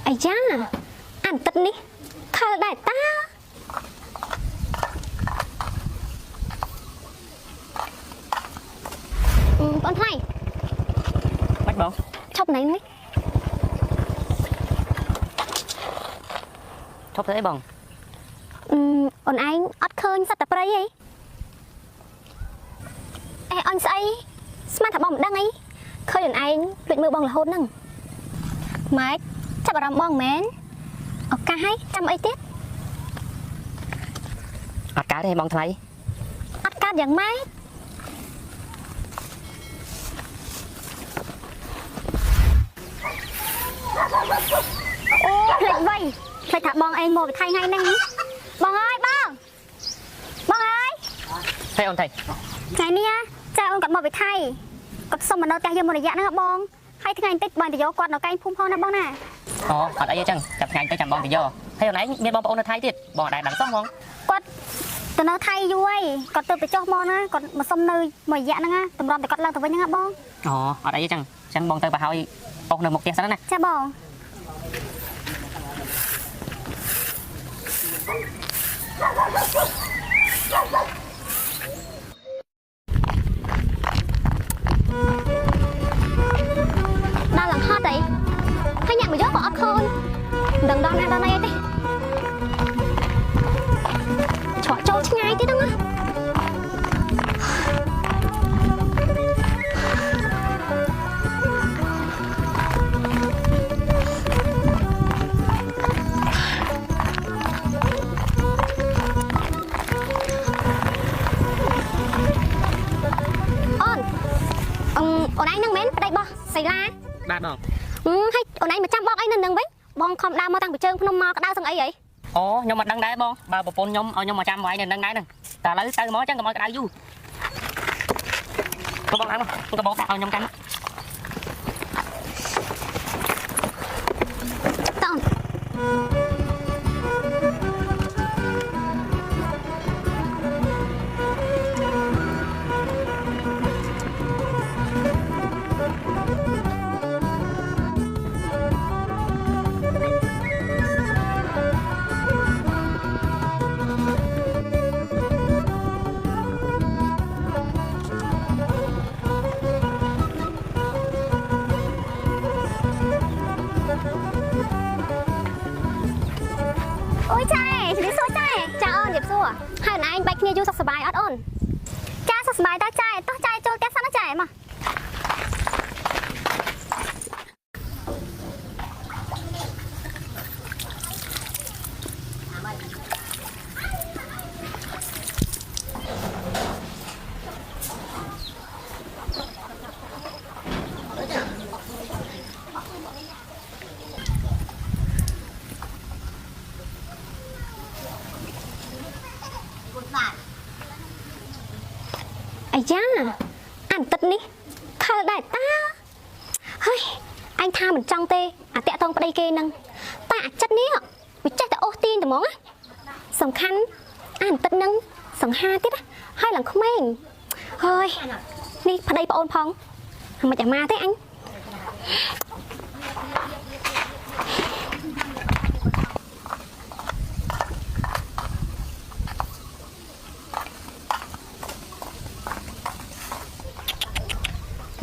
អាយ៉ាអានទឹកនេះខលដែរតាបងថ្លៃបាច់បងឈប់ណៃនេះឈប់ទៅអីបងអូនឯងអត់ឃើញសត្វតព្រៃអីអញស្អីស្មានថាបងមិនដឹងអីឃើញអូនឯងលួចមើលបងរហូតហ្នឹងម៉េចចាប់អារម្មណ៍បងមែនឱកាសឲ្យចាំអីទៀតអត់កើតទេបងថ្លៃអត់កើតយ៉ាងម៉េចអូភ្លេចវៃភ្លេចថាបងឯងមកពីថៃថ្ងៃហ្នឹងបងអើយបងអើយថៃអូនថៃថ្ងៃនេះចាអូនគាត់មកពីថៃគាត់សុំមកនៅផ្ទះយើងមួយរយៈហ្នឹងបងហើយថ្ងៃបន្តិចបងទៅយកគាត់នៅកែងភូមិផងណាបងណាអូអត់អីទេចឹងចាប់ថ្ងៃទៅចាំបងទៅយកហើយអូនឯងមានបងប្អូននៅថៃទៀតបងអត់ដែរដឹងសោះហ្មងគាត់ទៅនៅថៃយូរហើយគាត់ទៅចុះមកណាគាត់មកសុំនៅមួយរយៈហ្នឹងណាតម្រាំតែគាត់ឡើងទៅវិញហ្នឹងបងអូអត់អីទេចឹងបងទៅបើហើយអស់នៅមុខផ្ទះសិនណាចាបងដល់ឡើងហត់អីហើយញាក់មកយកក៏អត់ឃើញដឹងដល់ណាដល់ណីអីទេឆ្លក់ចូលឆ្ងាយទៀតហ្នឹងណាអូនឯងនឹងមែនប្តីបោះសៃឡាបាទបងហើយអូនឯងមកចាំបោកអីនៅនឹងវិញបងខំដើរមកតាំងពីជើងភ្នំមកក្តៅសឹងអីហីអូខ្ញុំអត់ដឹងដែរបងបើប្រពន្ធខ្ញុំឲ្យខ្ញុំមកចាំវាយនៅនឹងដែរហ្នឹងតែឥឡូវទៅមកចឹងកុំឲ្យក្តៅយូរក៏បងឡើងមកក៏បងដាក់ឲ្យខ្ញុំកាន់តោះអូយចាជំរាបសួរចាអូនជំរាបសួរហើយអូនឯងបែកគ្នាយូរសុខសប្បាយអត់អូនចាសុខសប្បាយតើចាតោះចាចូលផ្ទះសិនណាចាមកអាយ៉ាអានទឹកនេះខលដែរតាហើយអញថាមិនចង់ទេអាតាក់តងប្តីគេនឹងតែអាចិត្តនេះវាចេះតែអូសទាញតែហ្មងសំខាន់អានទឹកនឹងសង្ហាទៀតហើយឡើងក្មេងហើយនេះប្តីប្អូនផងមិនអាម៉ាទេអញ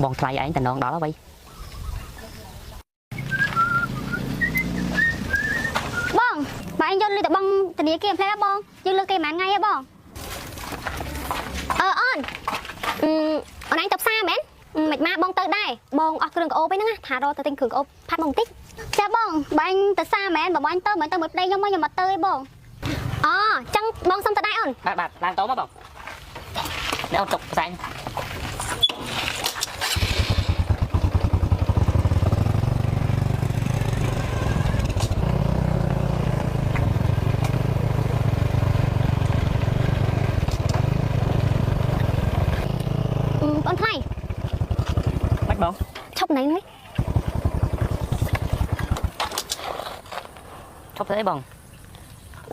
បងថ្លៃឯងតំណងដល់ហើយបងបើឯងយកលុយទៅបងធនាគារផ្លែបងយើងលើកគេប៉ុន្មានថ្ងៃហ៎បងអូនអូនឯងទៅផ្សារមែនមិនមកបងទៅដែរបងអស់គ្រឿងក្អូបឯហ្នឹងថារកទៅទិញគ្រឿងក្អូបផាត់បងបន្តិចចាបងបើឯងទៅផ្សារមែនបើបងទៅមិនទៅមួយប្តីខ្ញុំមកខ្ញុំអត់ទៅទេបងអូចឹងបងសុំទៅដែរអូនបាទឡើងតោមកបងនេះអូនទុកផ្សាយបងថ្លៃបាច់បងឈប់ណៃនេះឈប់ទៅអីបង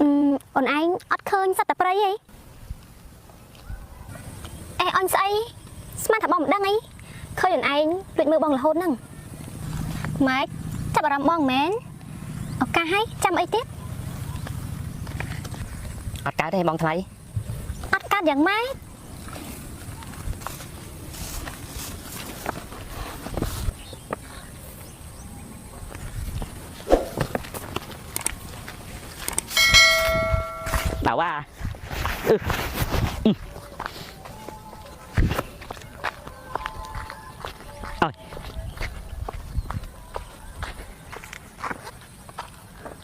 អូនឯងអត់ឃើញសត្វតព្រៃអីអញស្អីស្មានថាបងមិនដឹងអីឃើញអូនឯងលួចមើលបងរហូតហ្នឹងម៉េចចាប់អារម្មណ៍បងមែន ឱកាសហើយចាំអីទៀត អត់កើតទេបងថ្លៃ អត់កាត់យ៉ាងម៉េច bảo à rồi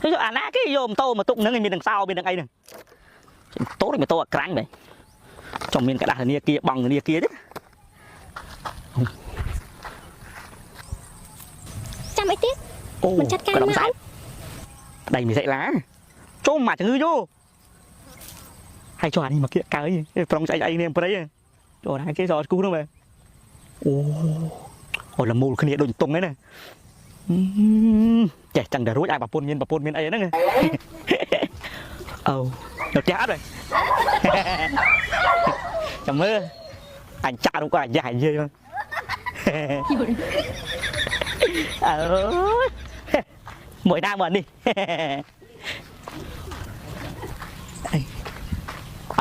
thế cho anh á cái vô tô mà tụng nó ngay bên đằng sau bên đằng ấy này tốt thì mà tô ở cánh vậy trong miền cái đá này kia bằng này kia đấy ចាំអីទៀត mình chặt cây cái đống mà sải đầy mình dậy lá cho mà chữ vô hay cho anh mà kia cái trong chạy anh em đấy cho anh cái giò cú nó về ồ là mù cái này đôi tung đấy này trẻ chẳng để rối ai bà pôn miên ấy đó nghe nó chát rồi chẳng mơ anh chả đâu có ảnh dài gì không mỗi đang bận đi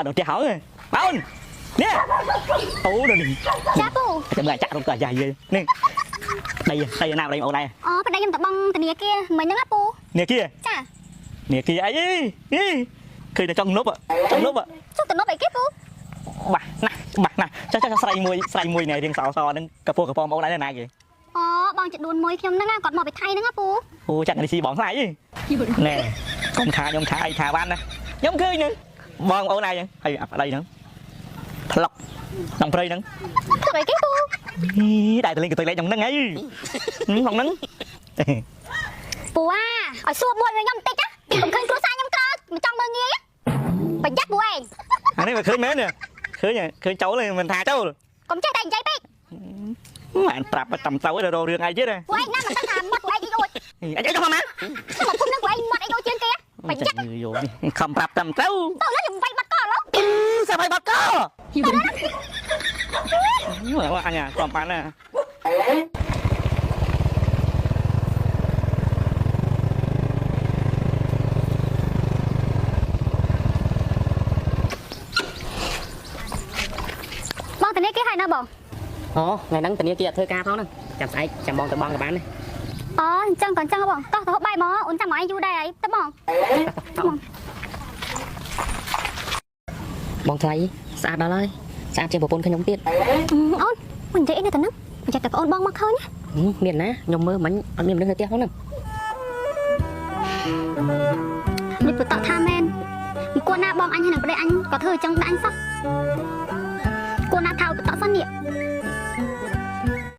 nó chả hỏi rồi bao nè rồi đi cha pù chẳng lại chả đâu có dài gì nè đây nào đây màu này bên đây em tập băng từ nè kia mình đang áp pù nè kia cha nè kia ấy khi là trong nốt chút từ nó bị kết pù bà nè cho say mùi này riêng sò nâng cà phô màu này này kìa băng chặt đuôn môi khiêm năng còn mò bị thay năng áp pù chắc là xì bỏng lại gì nè không thà ban nè giống khơi nữa bong màu này hay ở đây nữa lọc đồng prey nữa thật vậy kết pù đại tôi lên cái tôi lấy trong nâng ấy không nâng pù à ở xua môi với nhom tịch á không khơi cua sai nhom cơ mình trong mơ nghe phải dắt pù anh anh ấy mà khơi mến nè khơi cháu này mình thà cháu còn chơi đành chơi biết mà anh trap tầm tàu rồi đồ riêng ai chứ nè của anh đang mà thàm mất của anh đi rồi anh cho không má mà không năng của anh mất anh đâu trên kia phải dắt không trap tầm tàu tao nói là vay bắt cò lắm sao phải bắt co anh à còn bán nè bong từ nãy cái hay nó bong ngày nắng từ nãy kia thưa ca thôi nè chạm bong từ bong từ bán này chân còn chân bong tao thọ bay mò ổn chăm mày vô đây ấy tao bong bong thấy xa đó thôi xa trên bộ pôn khơi nhúng tiết ôn mình dễ nè tao nấc mình chạy tập ôn bong mắc hơi nhá miền ná nhung mơ bánh ăn miền nước hơi tiếc không nè đi vừa tạo tham men cô na bong anh hay là đây anh có thời trong đã anh sắc cô na thao tạo phát niệm